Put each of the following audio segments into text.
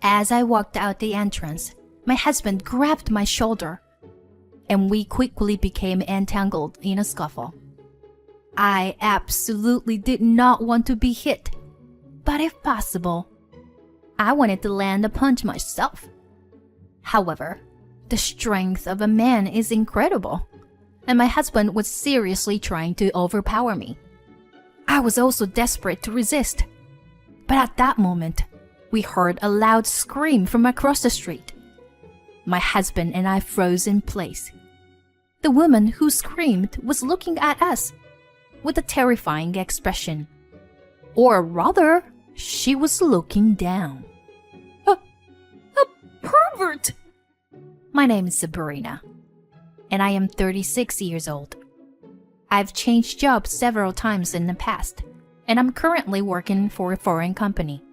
As I walked out the entrance, my husband grabbed my shoulder, and we quickly became entangled in a scuffle. I absolutely did not want to be hit, but if possible, I wanted to land a punch myself. However, the strength of a man is incredible, and my husband was seriously trying to overpower me. I was also desperate to resist, but at that moment, we heard a loud scream from across the street. My husband and I froze in place. The woman who screamed was looking at us with a terrifying expression. Or rather, she was looking down. A pervert! My name is Sabrina, and I am 36 years old. I've changed jobs several times in the past, and I'm currently working for a foreign company.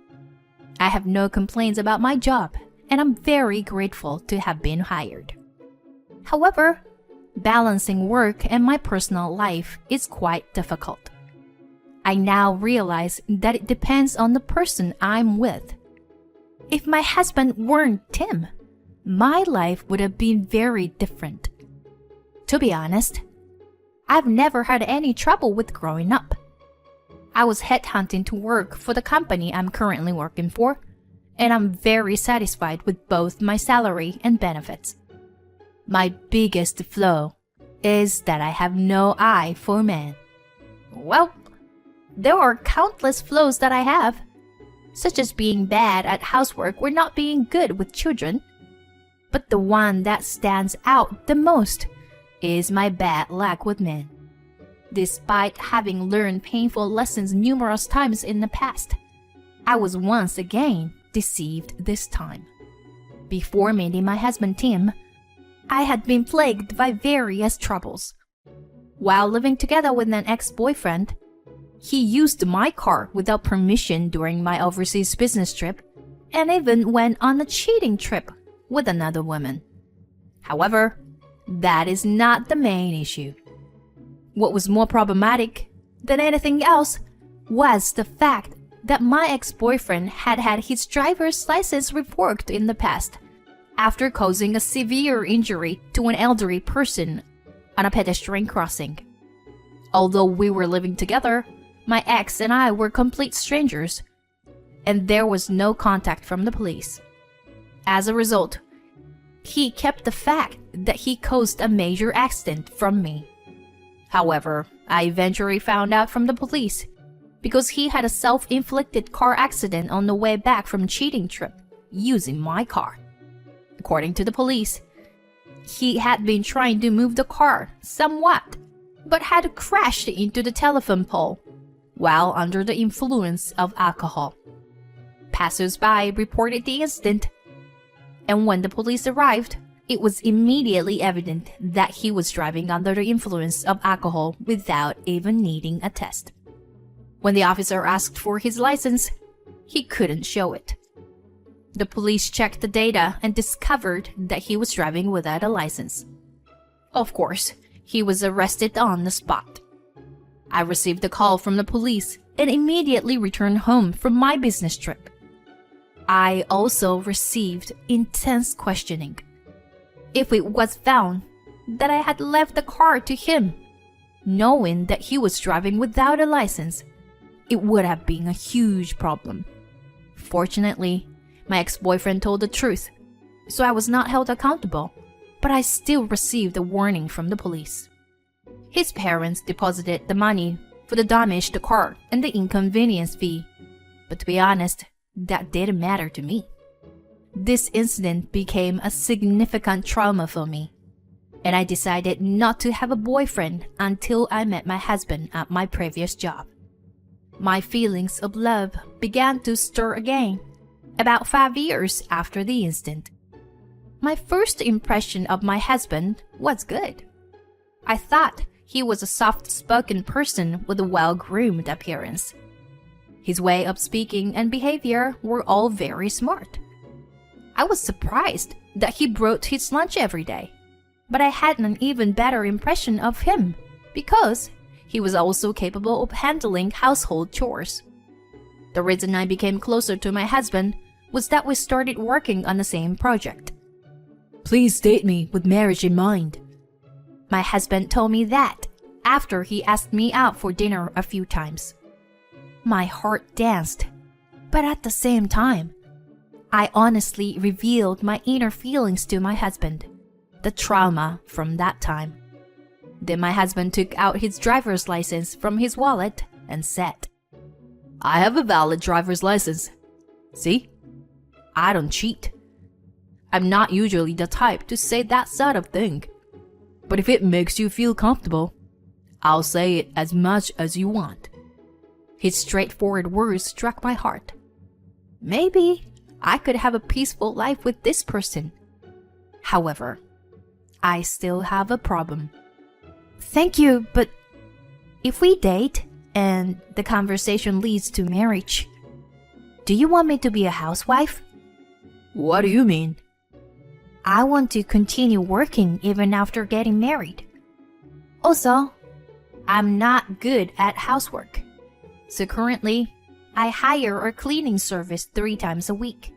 I have no complaints about my job, and I'm very grateful to have been hired. However, balancing work and my personal life is quite difficult. I now realize that it depends on the person I'm with. If my husband weren't Tim, my life would have been very different. To be honest, I've never had any trouble with growing up. I was headhunting to work for the company I'm currently working for, and I'm very satisfied with both my salary and benefits. My biggest flaw is that I have no eye for men. Well, there are countless flaws that I have, such as being bad at housework or not being good with children. But the one that stands out the most is my bad luck with men. Despite having learned painful lessons numerous times in the past, I was once again deceived this time. Before meeting my husband Tim, I had been plagued by various troubles. While living together with an ex-boyfriend, he used my car without permission during my overseas business trip and even went on a cheating trip with another woman. However, that is not the main issue. What was more problematic than anything else was the fact that my ex-boyfriend had had his driver's license revoked in the past after causing a severe injury to an elderly person on a pedestrian crossing. Although we were living together, my ex and I were complete strangers, and there was no contact from the police. As a result, he kept the fact that he caused a major accident from me. However, I eventually found out from the police because he had a self-inflicted car accident on the way back from a cheating trip using my car. According to the police, he had been trying to move the car somewhat, but had crashed into the telephone pole while under the influence of alcohol. Passers-by reported the incident, and when the police arrived, it was immediately evident that he was driving under the influence of alcohol without even needing a test. When the officer asked for his license, he couldn't show it. The police checked the data and discovered that he was driving without a license. Of course, he was arrested on the spot. I received a call from the police and immediately returned home from my business trip. I also received intense questioning. If it was found that I had left the car to him, knowing that he was driving without a license, it would have been a huge problem. Fortunately, my ex-boyfriend told the truth, so I was not held accountable, but I still received a warning from the police. His parents deposited the money for the damage to the car and the inconvenience fee, but to be honest, that didn't matter to me. This incident became a significant trauma for me, and I decided not to have a boyfriend until I met my husband at my previous job. My feelings of love began to stir again about 5 years after the incident. My first impression of my husband was good. I thought he was a soft-spoken person with a well-groomed appearance. His way of speaking and behavior were all very smart. I was surprised that he brought his lunch every day, but I had an even better impression of him because he was also capable of handling household chores. The reason I became closer to my husband was that we started working on the same project. Please date me with marriage in mind. My husband told me that after he asked me out for dinner a few times. My heart danced, but at the same time, I honestly revealed my inner feelings to my husband, the trauma from that time. Then my husband took out his driver's license from his wallet and said, I have a valid driver's license. See? I don't cheat. I'm not usually the type to say that sort of thing. But if it makes you feel comfortable, I'll say it as much as you want. His straightforward words struck my heart. Maybe I could have a peaceful life with this person. However, I still have a problem. Thank you, but if we date and the conversation leads to marriage, do you want me to be a housewife? What do you mean? I want to continue working even after getting married. Also, I'm not good at housework. So currently, I hire a cleaning service 3 times a week.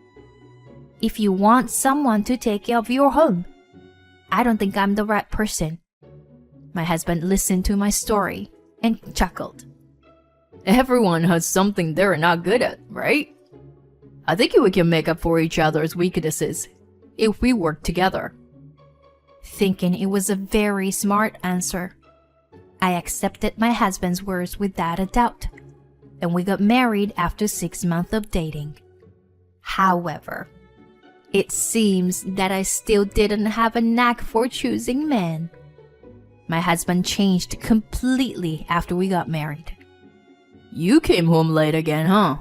If you want someone to take care of your home, I don't think I'm the right person. My husband listened to my story and chuckled. Everyone has something they're not good at, right? I think we can make up for each other's weaknesses if we work together. Thinking it was a very smart answer, I accepted my husband's words without a doubt, and we got married after 6 months of dating. However, it seems that I still didn't have a knack for choosing men. My husband changed completely after we got married. You came home late again, huh?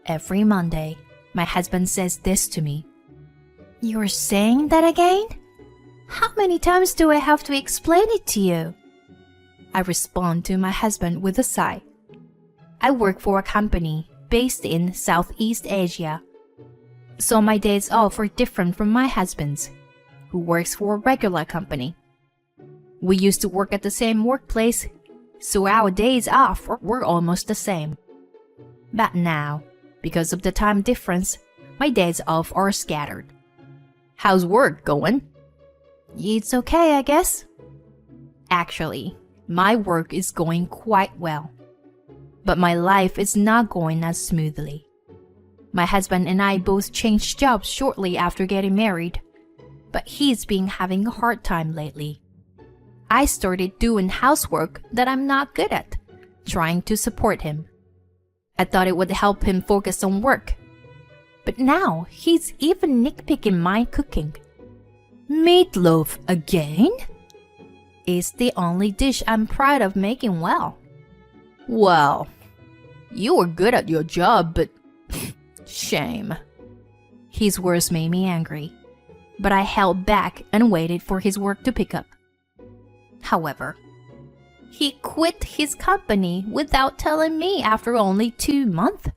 Every Monday, my husband says this to me. You're saying that again? How many times do I have to explain it to you? I respond to my husband with a sigh. I work for a company based in Southeast Asia, so my days off are different from my husband's, who works for a regular company. We used to work at the same workplace, so our days off were almost the same. But now, because of the time difference, my days off are scattered. How's work going? It's okay, I guess. Actually, my work is going quite well. But my life is not going as smoothly. My husband and I both changed jobs shortly after getting married, but he's been having a hard time lately. I started doing housework that I'm not good at, trying to support him. I thought it would help him focus on work. But now he's even nitpicking my cooking. Meatloaf again? It's the only dish I'm proud of making well. Well, you were good at your job, but shame. His words made me angry, but I held back and waited for his work to pick up. However, he quit his company without telling me after only 2 months.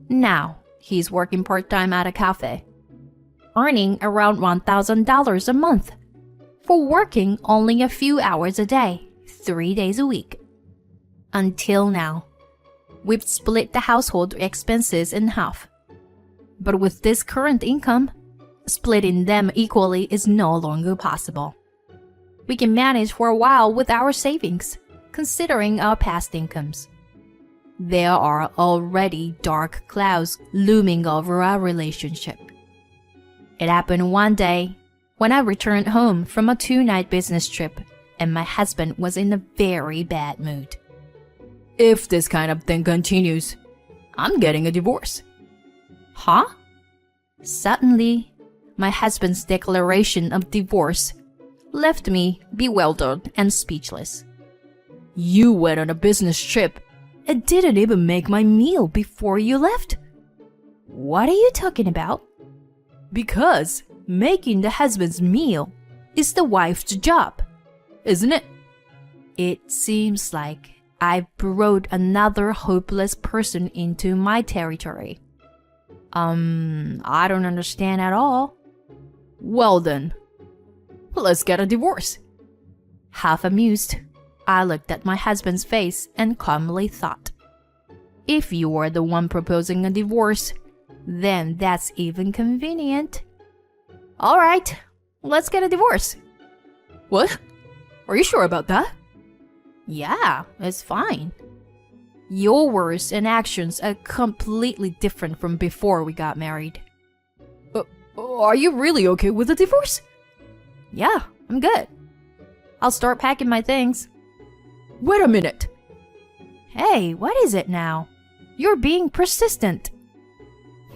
Now, he's working part-time at a cafe, earning around $1,000 a month for working only a few hours a day, 3 days a week. Until now, we've split the household expenses in half. But with this current income, splitting them equally is no longer possible. We can manage for a while with our savings, considering our past incomes. There are already dark clouds looming over our relationship. It happened one day when I returned home from a 2-night business trip and my husband was in a very bad mood. If this kind of thing continues, I'm getting a divorce. Huh? Suddenly, my husband's declaration of divorce left me bewildered and speechless. You went on a business trip and didn't even make my meal before you left? What are you talking about? Because making the husband's meal is the wife's job, isn't it? It seems like I brought another hopeless person into my territory. I don't understand at all. Well then, let's get a divorce. Half amused, I looked at my husband's face and calmly thought, if you are the one proposing a divorce, Then that's even convenient. All right, let's get a divorce. What? Are you sure about that? Yeah, it's fine. Your words and actions are completely different from before we got married. Are you really okay with the divorce? Yeah, I'm good. I'll start packing my things. Wait a minute. Hey, what is it now? You're being persistent.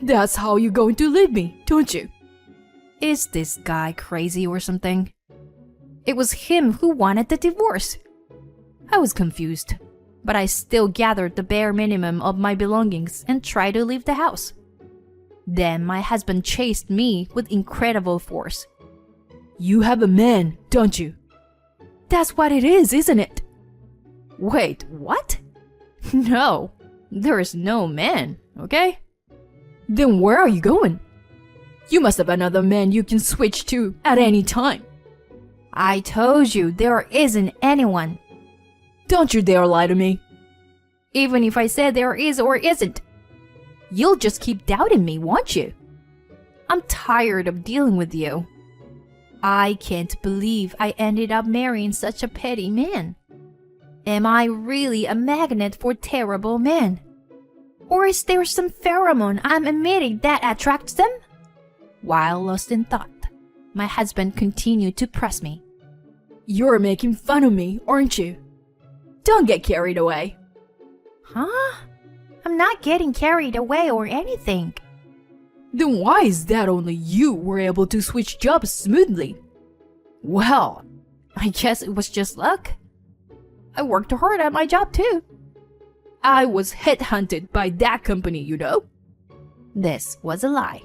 That's how you're going to leave me, don't you? Is this guy crazy or something? It was him who wanted the divorce. I was confused, but I still gathered the bare minimum of my belongings and tried to leave the house. Then my husband chased me with incredible force. You have a man, don't you? That's what it is, isn't it? Wait, what? No, there is no man, okay? Then where are you going? You must have another man you can switch to at any time. I told you there isn't anyone. Don't you dare lie to me. Even if I said there is or isn't, you'll just keep doubting me, won't you? I'm tired of dealing with you. I can't believe I ended up marrying such a petty man. Am I really a magnet for terrible men? Or is there some pheromone I'm emitting that attracts them? While lost in thought, my husband continued to press me. You're making fun of me, aren't you? Don't get carried away. Huh? I'm not getting carried away or anything. Then why is that only you were able to switch jobs smoothly? Well, I guess it was just luck. I worked hard at my job too. I was headhunted by that company, you know. This was a lie.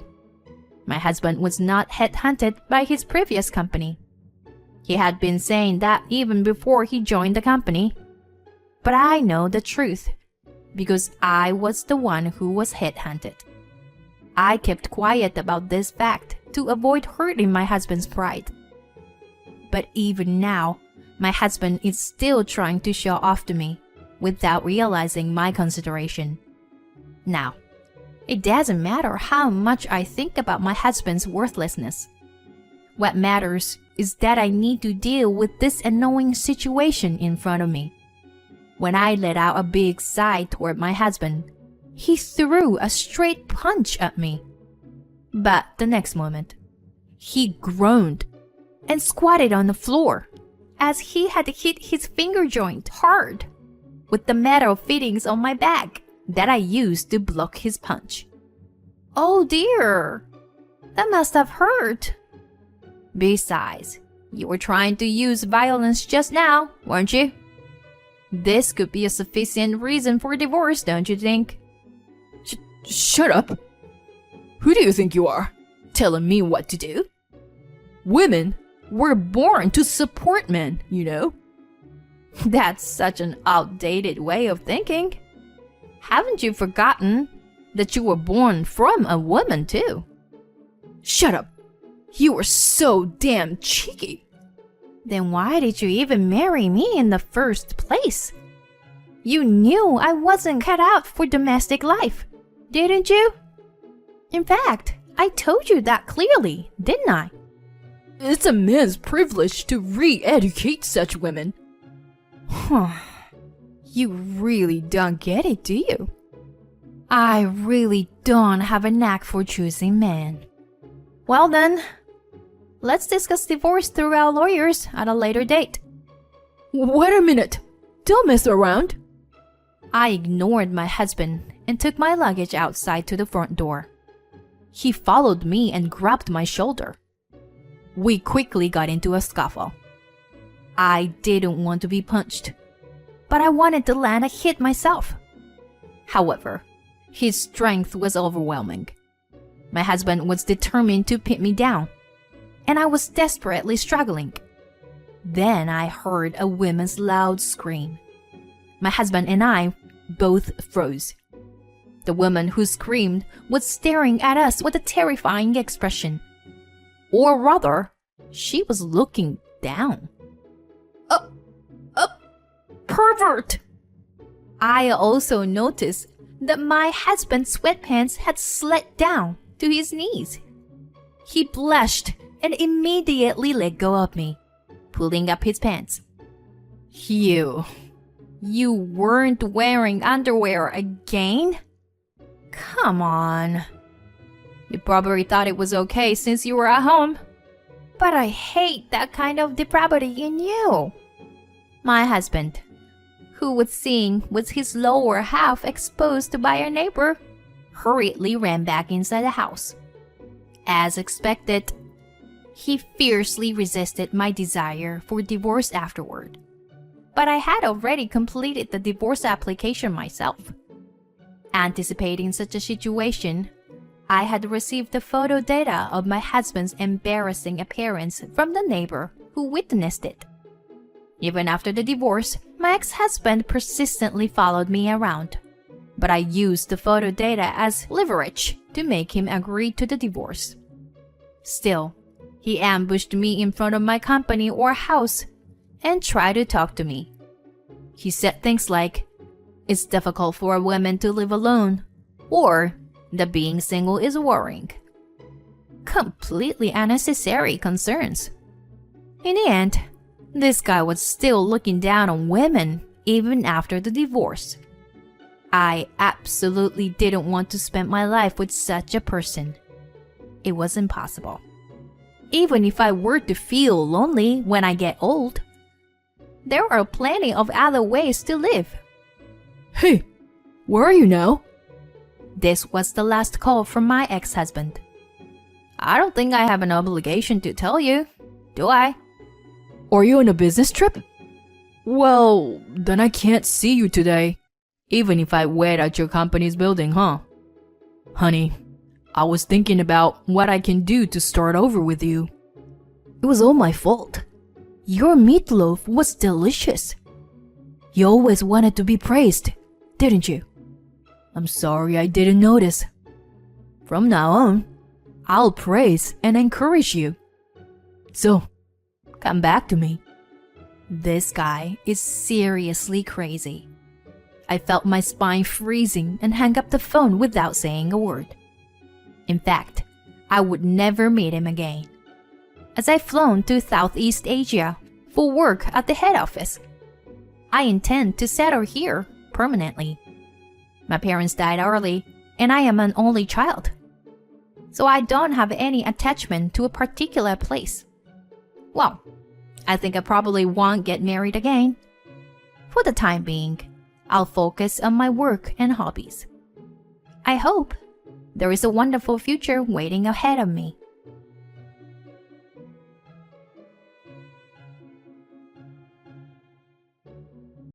My husband was not headhunted by his previous company. He had been saying that even before he joined the company. But I know the truth, because I was the one who was headhunted. I kept quiet about this fact to avoid hurting my husband's pride. But even now, my husband is still trying to show off to me without realizing my consideration. Now, it doesn't matter how much I think about my husband's worthlessness. What matters is that I need to deal with this annoying situation in front of me. When I let out a big sigh toward my husband, he threw a straight punch at me. But the next moment, he groaned and squatted on the floor as he had hit his finger joint hard with the metal fittings on my back that I used to block his punch. Oh dear, that must have hurt. Besides, you were trying to use violence just now, weren't you? This could be a sufficient reason for divorce, don't you think? Shut up. Who do you think you are, telling me what to do? Women were born to support men, you know. That's such an outdated way of thinking. Haven't you forgotten that you were born from a woman too? Shut up. You were so damn cheeky. Then why did you even marry me in the first place? You knew I wasn't cut out for domestic life, didn't you? In fact, I told you that clearly, didn't I? It's a man's privilege to re-educate such women. You really don't get it, do you? I really don't have a knack for choosing men. Well then, let's discuss divorce through our lawyers at a later date. Wait a minute. Don't mess around. I ignored my husband and took my luggage outside to the front door. He followed me and grabbed my shoulder. We quickly got into a scuffle. I didn't want to be punched, but I wanted to land a hit myself. However, his strength was overwhelming. My husband was determined to pin me down, and I was desperately struggling. Then I heard a woman's loud scream. My husband and I both froze. The woman who screamed was staring at us with a terrifying expression. Or rather, she was looking down. Pervert! I also noticed that my husband's sweatpants had slid down to his knees. He blushed and immediately let go of me, pulling up his pants. You weren't wearing underwear again? Come on. You probably thought it was okay since you were at home. But I hate that kind of depravity in you. My husband, who was seeing with his lower half exposed by our neighbor, hurriedly ran back inside the house. As expected, he fiercely resisted my desire for divorce afterward. But I had already completed the divorce application myself. Anticipating such a situation, I had received the photo data of my husband's embarrassing appearance from the neighbor who witnessed it. Even after the divorce, my ex-husband persistently followed me around, but I used the photo data as leverage to make him agree to the divorce. Still, he ambushed me in front of my company or house and tried to talk to me. He said things like, "It's difficult for a woman to live alone," or that being single is worrying. Completely unnecessary concerns. In the end, this guy was still looking down on women even after the divorce. I absolutely didn't want to spend my life with such a person. It was impossible. Even if I were to feel lonely when I get old, there are plenty of other ways to live. Hey, where are you now? This was the last call from my ex-husband. I don't think I have an obligation to tell you, do I? Are you on a business trip? Well, then I can't see you today. Even if I wait at your company's building, huh? Honey, I was thinking about what I can do to start over with you. It was all my fault. Your meatloaf was delicious. You always wanted to be praised, didn't you? I'm sorry I didn't notice. From now on, I'll praise and encourage you. So, come back to me. This guy is seriously crazy. I felt my spine freezing and hung up the phone without saying a word. In fact, I would never meet him again, as I've flown to Southeast Asia for work at the head office. I intend to settle here permanently. My parents died early, and I am an only child, so I don't have any attachment to a particular place. Well, I think I probably won't get married again. For the time being, I'll focus on my work and hobbies. I hope there is a wonderful future waiting ahead of me.